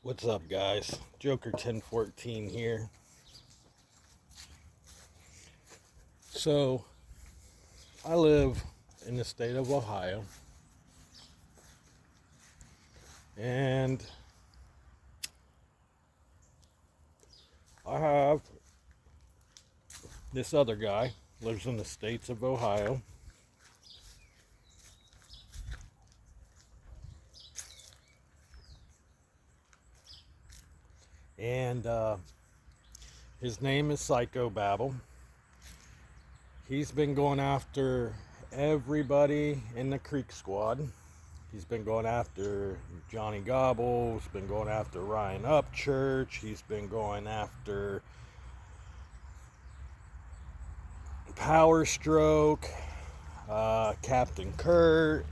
What's up, guys? Joker 1014 here. So, I live in the state of Ohio, and I have this other guy lives in the states of Ohio. And his name is Psychobabble. He's been going after everybody in the Creek Squad. He's been going after Johnny Gobble. He's been going after Ryan Upchurch. He's been going after Power Stroke, Captain Kurt,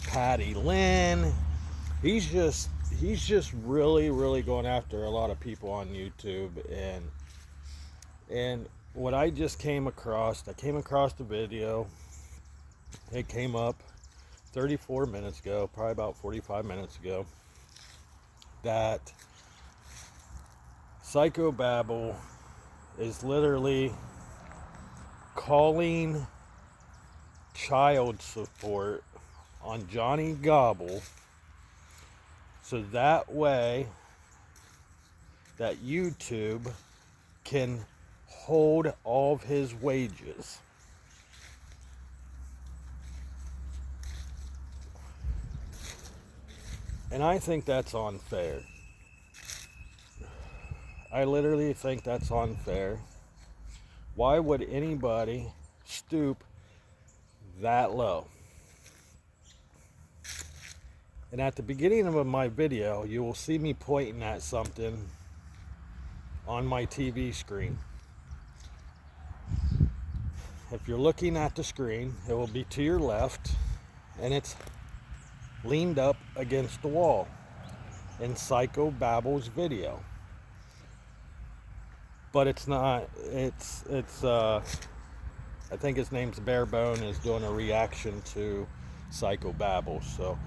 Patty Lynn. He's just really going after a lot of people on YouTube, and what I just came across the video. It came up 34 minutes ago, probably about 45 minutes ago, that Psychobabble is literally calling child support on Johnny Gobble, so that way that YouTube can hold all of his wages. And I think that's unfair. I literally think that's unfair. Why would anybody stoop that low? And at the beginning of my video, you will see me pointing at something on my TV screen. If you're looking at the screen, it will be to your left, and it's leaned up against the wall in Psychobabble's video. But it's not, I think his name's Barebone, is doing a reaction to Psychobabble. So,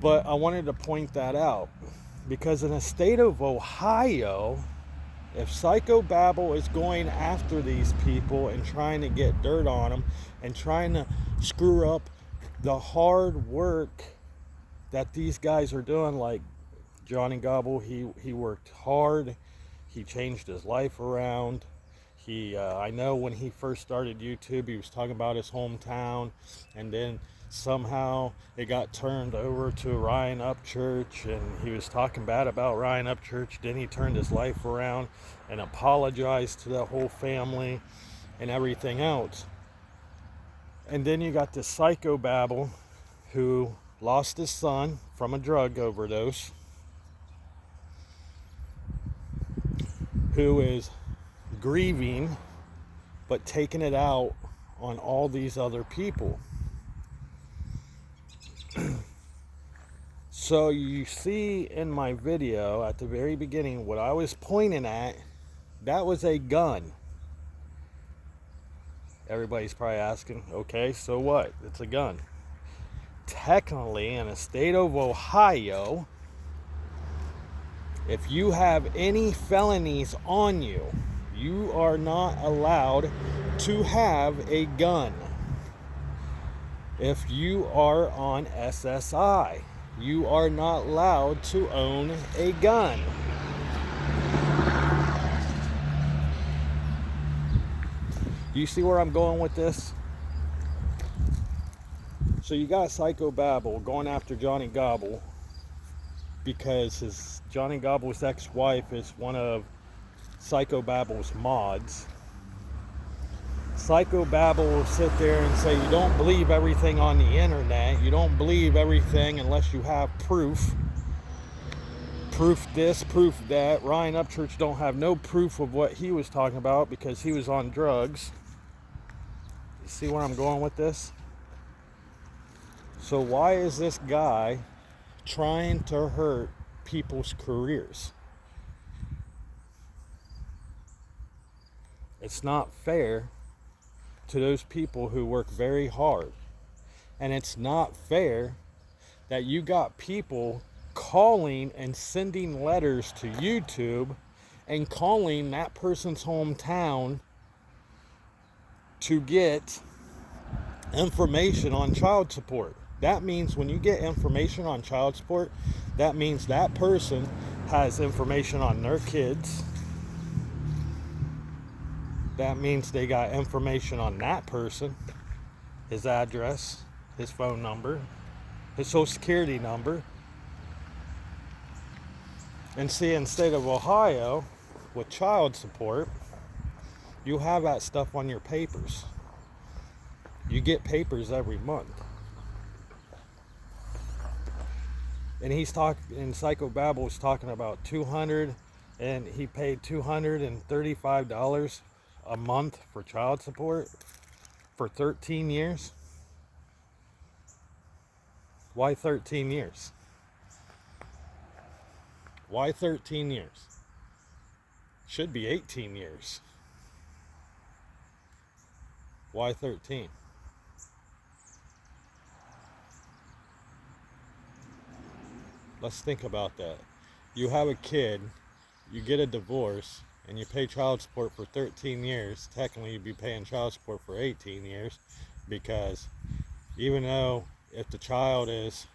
but I wanted to point that out because in the state of Ohio, if Psychobabble is going after these people and trying to get dirt on them and trying to screw up the hard work that these guys are doing, like Johnny Gobble, he worked hard. He changed his life around. I know when he first started YouTube, he was talking about his hometown, and then somehow it got turned over to Ryan Upchurch, and he was talking bad about Ryan Upchurch. Then he turned his life around and apologized to the whole family and everything else. And then you got this Psychobabble who lost his son from a drug overdose, who is grieving but taking it out on all these other people. So you see in my video at the very beginning, what I was pointing at, that was a gun. Everybody's probably asking, okay, so what? It's a gun. Technically, in the state of Ohio, if you have any felonies on you, you are not allowed to have a gun. If you are on SSI, you are not allowed to own a gun. Do you see where I'm going with this? So you got Psychobabble going after Johnny Gobble because Johnny Gobble's ex-wife is one of Psychobabble's mods. Psychobabble will sit there and say, you don't believe everything on the internet. You don't believe everything unless you have proof. Proof this, proof that. Ryan Upchurch don't have no proof of what he was talking about because he was on drugs. You see where I'm going with this? So why is this guy trying to hurt people's careers? It's not fair to those people who work very hard. And it's not fair that you got people calling and sending letters to YouTube and calling that person's hometown to get information on child support. That means when you get information on child support, that means that person has information on their kids. That means they got information on that person, his address, his phone number, his social security number. And see, in the state of Ohio, with child support, you have that stuff on your papers. You get papers every month. And he's talking, and Psychobabble was talking about $200, and he paid $235 a month for child support for 13 years. Why 13 years? Why 13 years? Should be 18 years. Why 13? Let's think about that. You have a kid, you get a divorce, and you pay child support for 13 years. Technically, you'd be paying child support for 18 years, because even though if the child is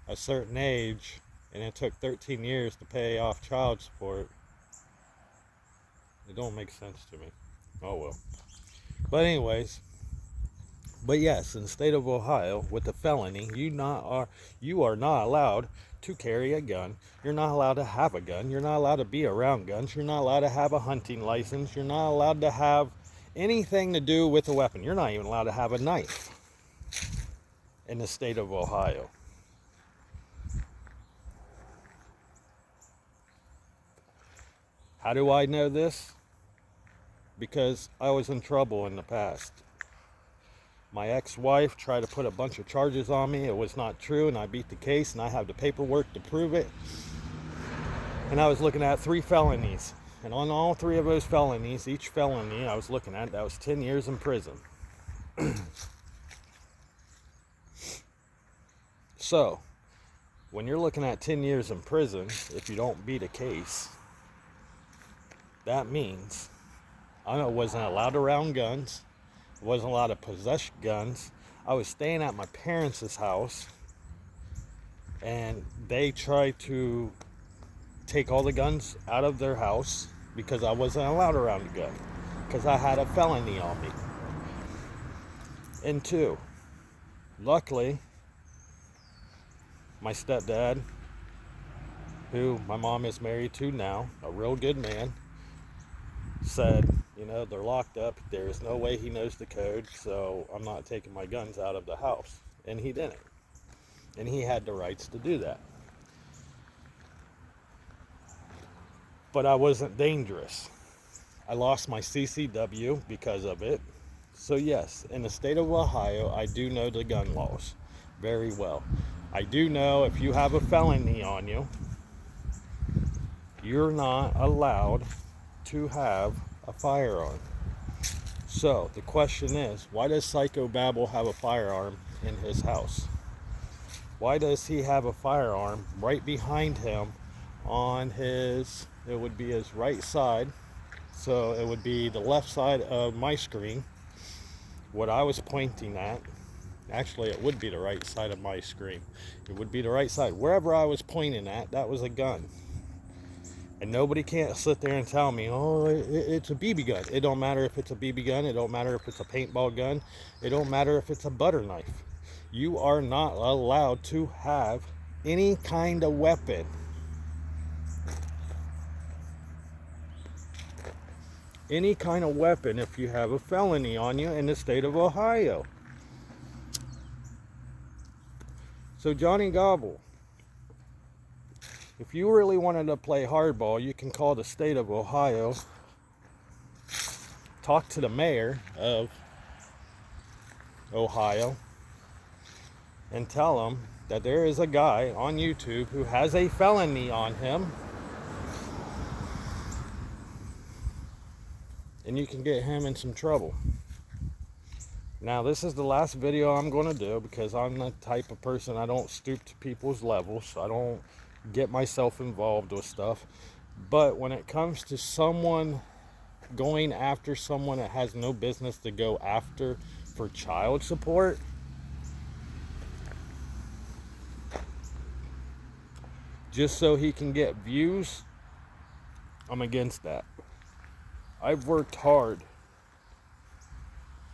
a certain age and it took 13 years to pay off child support, it don't make sense to me. Oh well. But anyways, but yes, in the state of Ohio, with the felony, you are not allowed to carry a gun. You're not allowed to have a gun. You're not allowed to be around guns. You're not allowed to have a hunting license. You're not allowed to have anything to do with a weapon. You're not even allowed to have a knife in the state of Ohio. How do I know this? Because I was in trouble in the past. My ex-wife tried to put a bunch of charges on me. It was not true, and I beat the case, and I have the paperwork to prove it. And I was looking at 3 felonies. And on all 3 of those felonies, each felony I was looking at, that was 10 years in prison. So, when you're looking at 10 years in prison, if you don't beat a case, that means I wasn't allowed around guns. I wasn't allowed to possess guns. I was staying at my parents' house, and they tried to take all the guns out of their house because I wasn't allowed around a gun, because I had a felony on me. And 2, luckily, my stepdad, who my mom is married to now, a real good man, said, you know, they're locked up. There's no way he knows the code, so I'm not taking my guns out of the house. And he didn't. And he had the rights to do that. But I wasn't dangerous. I lost my CCW because of it. So yes, in the state of Ohio, I do know the gun laws very well. I do know if you have a felony on you, you're not allowed to have a firearm. So the question is, why does Psychobabble have a firearm in his house? Why does he have a firearm right behind him on his, it would be his right side, so it would be the left side of my screen, what I was pointing at. Actually, it would be the right side of my screen. It would be the right side. Wherever I was pointing at, that was a gun. And nobody can't sit there and tell me, oh, it's a BB gun. It don't matter if it's a BB gun. It don't matter if it's a paintball gun. It don't matter if it's a butter knife. You are not allowed to have any kind of weapon. Any kind of weapon if you have a felony on you in the state of Ohio. So Johnny Gobble, if you really wanted to play hardball, you can call the state of Ohio, talk to the mayor of Ohio, and tell him that there is a guy on YouTube who has a felony on him, and you can get him in some trouble. Now, this is the last video I'm going to do because I'm the type of person, I don't stoop to people's levels. I don't get myself involved with stuff. But when it comes to someone going after someone that has no business to go after for child support, just so he can get views, I'm against that. I've worked hard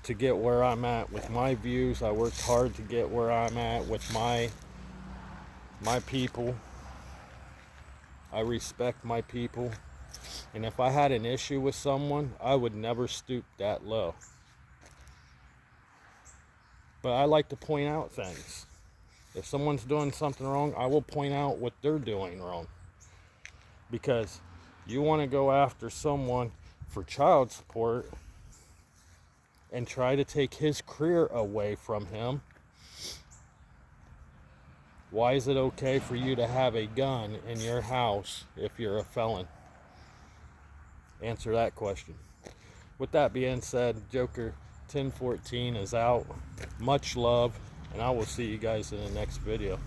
to get where I'm at with my views. I worked hard to get where I'm at with my people. I respect my people. And if I had an issue with someone, I would never stoop that low. But I like to point out things. If someone's doing something wrong, I will point out what they're doing wrong. Because you want to go after someone for child support and try to take his career away from him. Why is it okay for you to have a gun in your house if you're a felon? Answer that question. With that being said, Joker 1014 is out. Much love, and I will see you guys in the next video.